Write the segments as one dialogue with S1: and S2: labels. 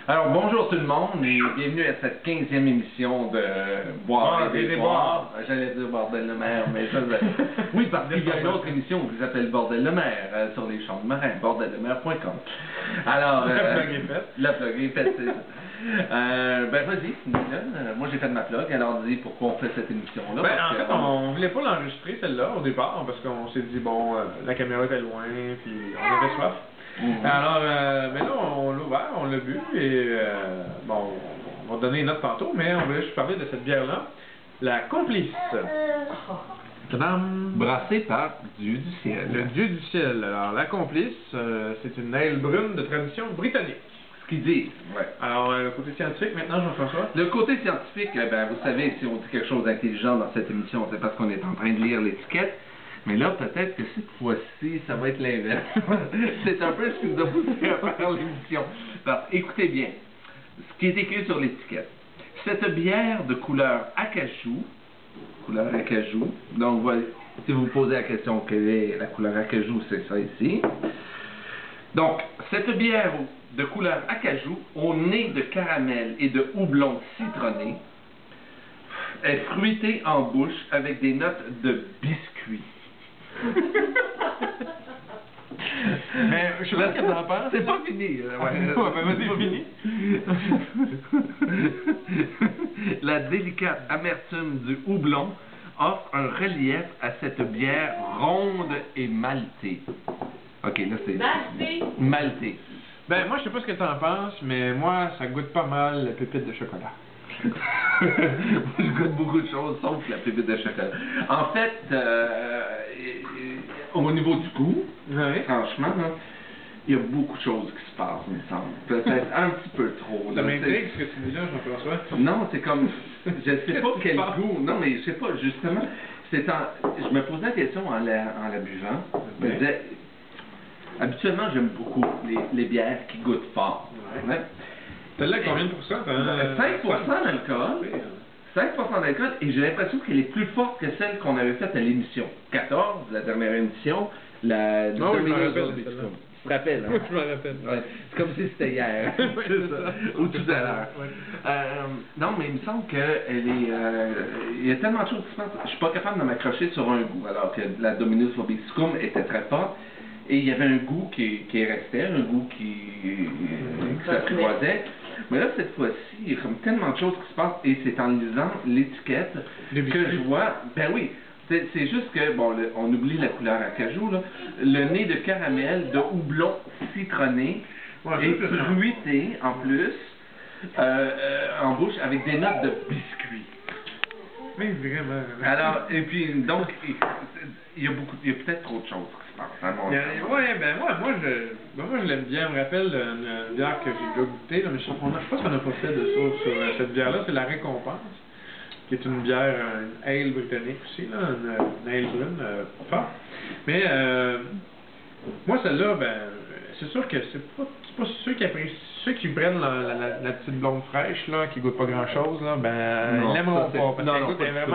S1: Alors, bonjour tout le monde et bienvenue à cette 15e émission de Boire et Déboire. J'allais dire Bordel de mer, mais ça... Oui, parce qu'il y a une autre émission qui s'appelle Bordel de mer sur les champs de marins, bordeldemer.com. Alors...
S2: la plug est faite.
S1: La plug est faite, c'est ça. Ben vas-y, moi j'ai fait de ma plug, alors dis pourquoi on fait cette émission-là.
S2: Ben, en fait, on voulait pas l'enregistrer celle-là au départ, parce qu'on s'est dit, bon, la caméra était loin, puis on avait soif. Alors, mais là, on l'a ouvert, on l'a bu, et bon, on va donner une note tantôt, mais on voulait juste parler de cette bière-là, la Complice. Tadam!
S1: Brassée par Dieu du ciel.
S2: Le Dieu du ciel. Alors, la Complice, c'est une ale brune de tradition britannique.
S1: Ce qu'ils disent, ouais.
S2: Alors, le côté scientifique, maintenant, Jean-François?
S1: Le côté scientifique, ben, vous savez, si on dit quelque chose d'intelligent dans cette émission, c'est parce qu'on est en train de lire l'étiquette. Mais là, peut-être que cette fois-ci, ça va être l'inverse. C'est un peu ce qui nous a poussé à faire l'émission. Écoutez bien, ce qui est écrit sur l'étiquette. Cette bière de couleur acajou, donc voilà, si vous vous posez la question quelle est la couleur acajou, c'est ça ici. Donc, cette bière de couleur acajou, au nez de caramel et de houblon citronné, est fruitée en bouche avec des notes de biscuit.
S2: Mais je sais pas ce que t'en penses.
S1: C'est pas fini.
S2: C'est fini.
S1: La délicate amertume du houblon offre un relief à cette bière ronde et maltée. Ok, là c'est... Maltée.
S2: Ben, moi, je sais pas ce que t'en penses, mais moi, ça goûte pas mal la pépite de chocolat.
S1: Je goûte beaucoup de choses, sauf la pépite de chocolat. En fait, au niveau du goût, franchement, il y a beaucoup de choses qui se passent, il me semble. Peut-être un petit peu trop.
S2: Ça m'intrigue ce que tu dis là, Jean-François.
S1: Non, c'est comme... Je sais pas quel goût. Non, mais je sais pas, justement. Je me posais la question en la buvant. Je me disais... Habituellement, j'aime beaucoup les bières qui goûtent fort. Ouais.
S2: Celle-là, combien de pourcents?
S1: 5% d'alcool. 5% d'alcool, et j'ai l'impression qu'elle est plus forte que celle qu'on avait faite à l'émission 14, la dernière émission, la
S2: je me rappelle.
S1: Tu te rappelles, hein?
S2: Oui, je me rappelle.
S1: Ouais. C'est comme si c'était hier.
S2: C'est ça.
S1: Ou tout à l'heure. Non, mais il me semble qu'elle est... il y a tellement de choses qui se passent. Je suis pas capable de m'accrocher sur un goût, alors que la Dominus Vobiscum était très forte. Et il y avait un goût qui restait, un goût qui s'apprivoisait. Mais là, cette fois-ci, il y a comme tellement de choses qui se passent, et c'est en lisant l'étiquette que je vois... Ben oui, c'est juste que, bon, on oublie la couleur acajou, là. Le nez de caramel, de houblon citronné, et fruité, en plus, en bouche, avec des notes de biscuit.
S2: Mais vraiment.
S1: Alors, et puis, donc, il y a peut-être trop de choses qui se passent.
S2: Ouais, ben moi je l'aime bien. Je me rappelle une bière que j'ai déjà goûtée, mais je pense qu'on n'a pas fait de sauce sur cette bière-là. C'est la Récompense, qui est une bière, une ale britannique aussi, là, une ale brune, forte. Mais moi, celle-là, ben, c'est sûr que c'est pas ceux qui apprécient. Ceux qui prennent la petite blonde fraîche, là, qui goûte pas grand-chose, là, ben, ils l'aimeront pas. Parce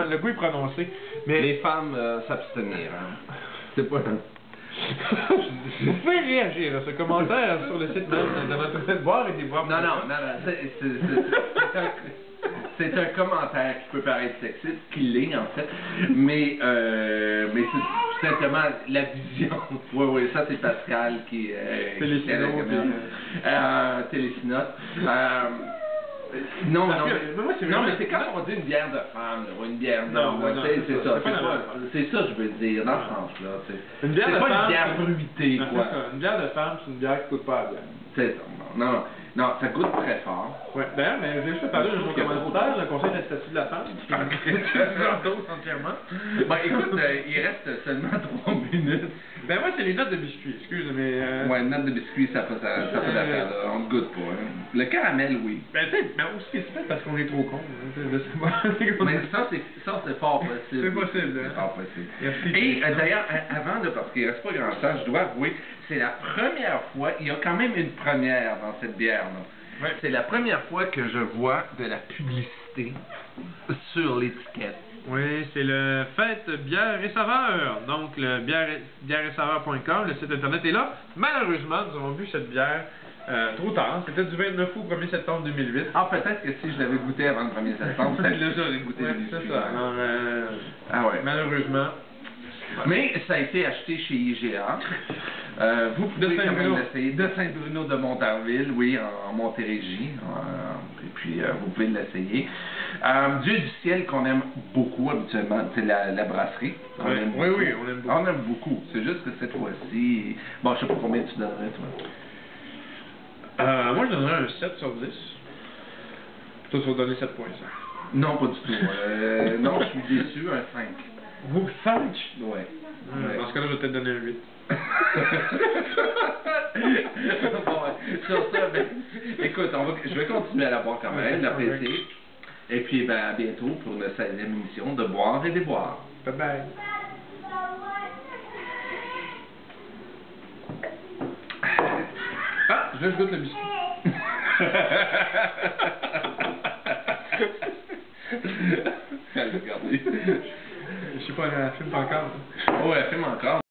S2: que le goût est prononcé. Mais
S1: les femmes s'abstenir. Hein. C'est pas...
S2: Vous pouvez réagir à ce commentaire sur le site même de notre site Boire et Déboire.
S1: Non, c'est un commentaire qui peut paraître sexiste, qui l'est en fait, mais c'est simplement la vision. Oui, ça c'est Pascal qui Télésinote. Non, mais c'est quand on dit une bière de femme, ou une bière d'homme, c'est ça. C'est ça, je veux dire, dans ce sens-là.
S2: Une bière de femme,
S1: c'est pas une bière fruitée, quoi.
S2: Une bière de femme, c'est une bière qui coûte pas la bière.
S1: C'est ça. Non, ça goûte très fort.
S2: Ouais, d'ailleurs, mais j'ai juste parlé de mon commanditaire, le Conseil de la statut de la femme. Entièrement.
S1: Bon, écoute, il reste seulement 3 minutes.
S2: Ben moi, c'est les notes de biscuit, excuse, mais...
S1: Ouais, une note de biscuit, ça fait d'affaire, là. On ne goûte pas, hein. Le caramel, oui.
S2: Ben, tu sais, aussi, c'est peut-être parce qu'on est trop con, hein.
S1: Mais ça, c'est fort possible.
S2: C'est possible, hein.
S1: C'est fort possible.
S2: Merci.
S1: Et d'ailleurs, avant de, parce qu'il ne reste pas grand temps, je dois avouer, c'est la première fois, il y a quand même une première dans cette bière-là. Ouais. C'est la première fois que je vois de la publicité sur l'étiquette.
S2: Oui, c'est le Fête Bière et Saveurs. Donc, le bière et saveurs.com, le site internet est là. Malheureusement, nous avons bu cette bière Trop tard, c'était du 29 août au 1er septembre 2008.
S1: Ah, peut-être que si je l'avais goûté avant le 1er septembre, là, j'aurais goûté
S2: Ouais,
S1: le
S2: c'est
S1: whisky.
S2: ça. Alors,
S1: Ah ouais.
S2: malheureusement.
S1: Mais ça a été acheté chez IGA. Vous pouvez quand même l'essayer. De Saint-Bruno de Montarville, oui, en Montérégie. Et puis, vous pouvez l'essayer. Dieu du ciel qu'on aime beaucoup habituellement, c'est la brasserie.
S2: Oui, on aime beaucoup.
S1: On aime beaucoup. C'est juste que cette fois-ci... Bon, je sais pas combien tu donnerais, toi.
S2: Moi, je donnerais un 7 sur 10. Toi, tu vas donner 7.5.
S1: Non, pas du tout. Non, je suis déçu, un 5.
S2: Vous, 5?
S1: Ouais.
S2: Dans ce cas-là, je vais peut-être donner un 8.
S1: Bon, sur ça, ben, écoute, je vais continuer à la boire quand même, l'apprécier. Et puis, ben, à bientôt pour une 16e émission de Boire et Déboire.
S2: Bye bye. Ah, je goûte le biscuit.
S1: Regardez.
S2: Je sais pas, elle filme encore.
S1: Oh, elle filme encore.